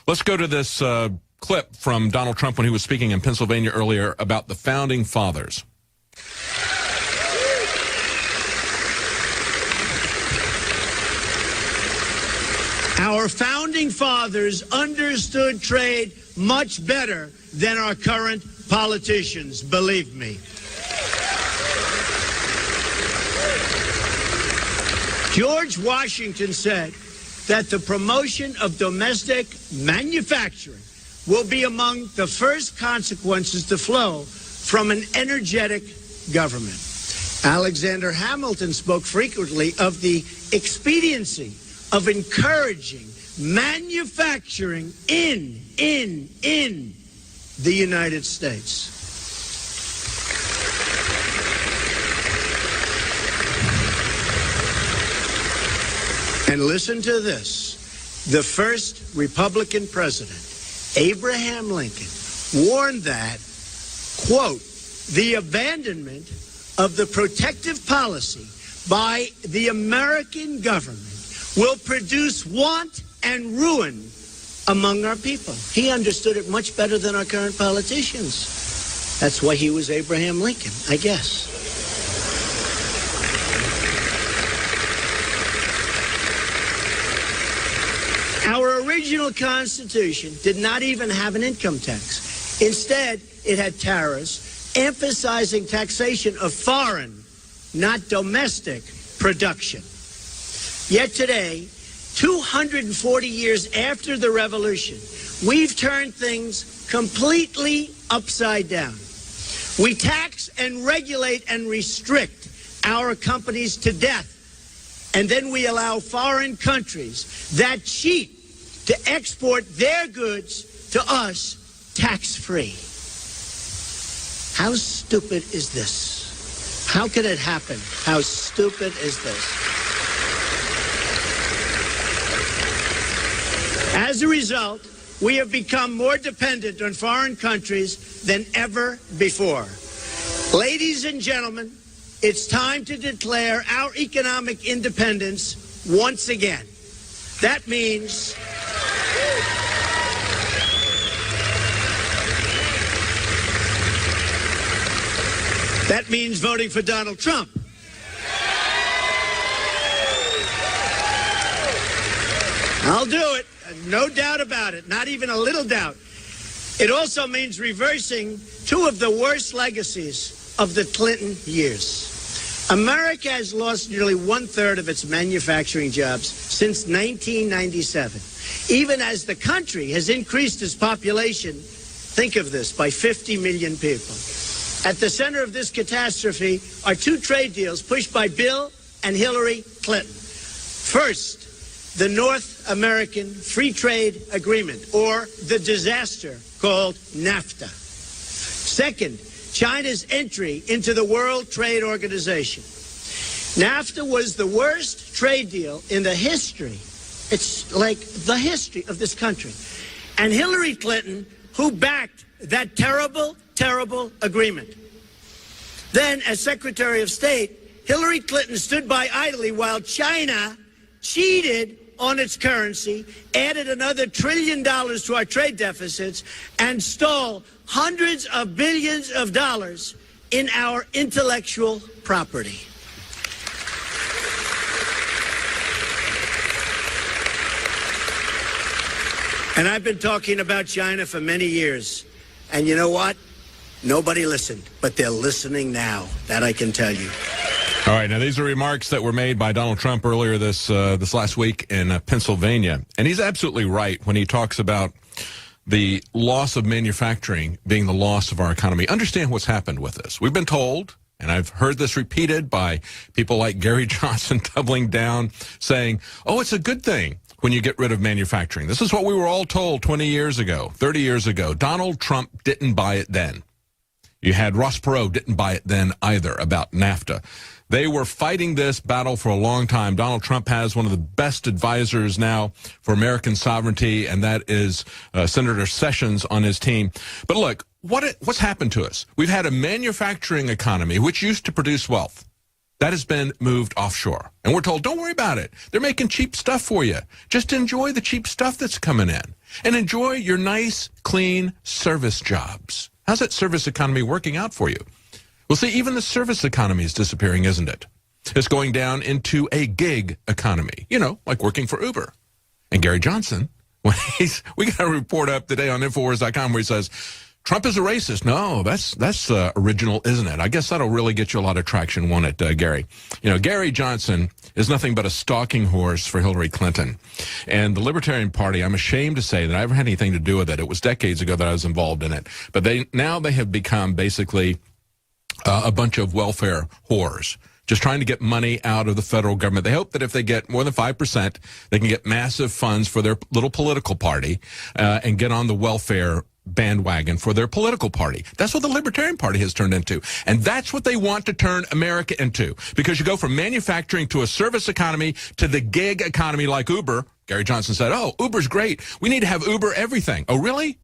Let's go to this clip from Donald Trump when he was speaking in Pennsylvania earlier about the Founding Fathers. Our Founding Fathers understood trade much better than our current politicians, believe me. George Washington said that the promotion of domestic manufacturing will be among the first consequences to flow from an energetic government. Alexander Hamilton spoke frequently of the expediency of encouraging manufacturing in the United States. And listen to this. The first Republican president, Abraham Lincoln, warned that, quote, the abandonment of the protective policy by the American government will produce want and ruin among our people. He understood it much better than our current politicians. That's why he was Abraham Lincoln, I guess. Our original Constitution did not even have an income tax. Instead, it had tariffs, emphasizing taxation of foreign, not domestic, production. Yet today, 240 years after the Revolution, we've turned things completely upside down. We tax and regulate and restrict our companies to death, and then we allow foreign countries that cheat to export their goods to us tax-free. How stupid is this? How could it happen? How stupid is this? As a result, we have become more dependent on foreign countries than ever before. Ladies and gentlemen, it's time to declare our economic independence once again. That means voting for Donald Trump. I'll do it. No doubt about it. Not even a little doubt. It also means reversing two of the worst legacies of the Clinton years. America has lost nearly 1/3 of its manufacturing jobs since 1997. Even as the country has increased its population, think of this, by 50 million people. At the center of this catastrophe are two trade deals pushed by Bill and Hillary Clinton. First, the North American Free Trade Agreement, or the disaster called NAFTA. Second, China's entry into the World Trade Organization. NAFTA was the worst trade deal in the history. It's like the history of this country. And Hillary Clinton, who backed that terrible, terrible agreement. Then, as Secretary of State, Hillary Clinton stood by idly while China cheated on its currency, added another $1 trillion to our trade deficits, and stole hundreds of billions of dollars in our intellectual property. And I've been talking about China for many years. And you know what? Nobody listened, but they're listening now. That I can tell you. All right, now these are remarks that were made by Donald Trump earlier this last week in Pennsylvania. And he's absolutely right when he talks about the loss of manufacturing being the loss of our economy. Understand what's happened with this. We've been told, and I've heard this repeated by people like Gary Johnson doubling down, saying, oh, it's a good thing when you get rid of manufacturing. This is what we were all told 20 years ago, 30 years ago. Donald Trump didn't buy it then. You had Ross Perot didn't buy it then either about NAFTA. They were fighting this battle for a long time. Donald Trump has one of the best advisors now for American sovereignty, and that is Senator Sessions on his team. But look, what's happened to us? We've had a manufacturing economy which used to produce wealth. That has been moved offshore. And we're told, don't worry about it. They're making cheap stuff for you. Just enjoy the cheap stuff that's coming in. And enjoy your nice, clean service jobs. How's that service economy working out for you? Well, see, even the service economy is disappearing, isn't it? It's going down into a gig economy. You know, like working for Uber. And Gary Johnson, we got a report up today on Infowars.com where he says, Trump is a racist. No, that's original, isn't it? I guess that'll really get you a lot of traction, won't it, Gary? You know, Gary Johnson is nothing but a stalking horse for Hillary Clinton. And the Libertarian Party, I'm ashamed to say that I never had anything to do with it. It was decades ago that I was involved in it. But they have become basically a bunch of welfare whores, just trying to get money out of the federal government. They hope that if they get more than 5%, they can get massive funds for their little political party and get on the welfare bandwagon for their political party. That's what the Libertarian Party has turned into. And that's what they want to turn America into. Because you go from manufacturing to a service economy to the gig economy like Uber. Gary Johnson said, oh, Uber's great. We need to have Uber everything. Oh, really?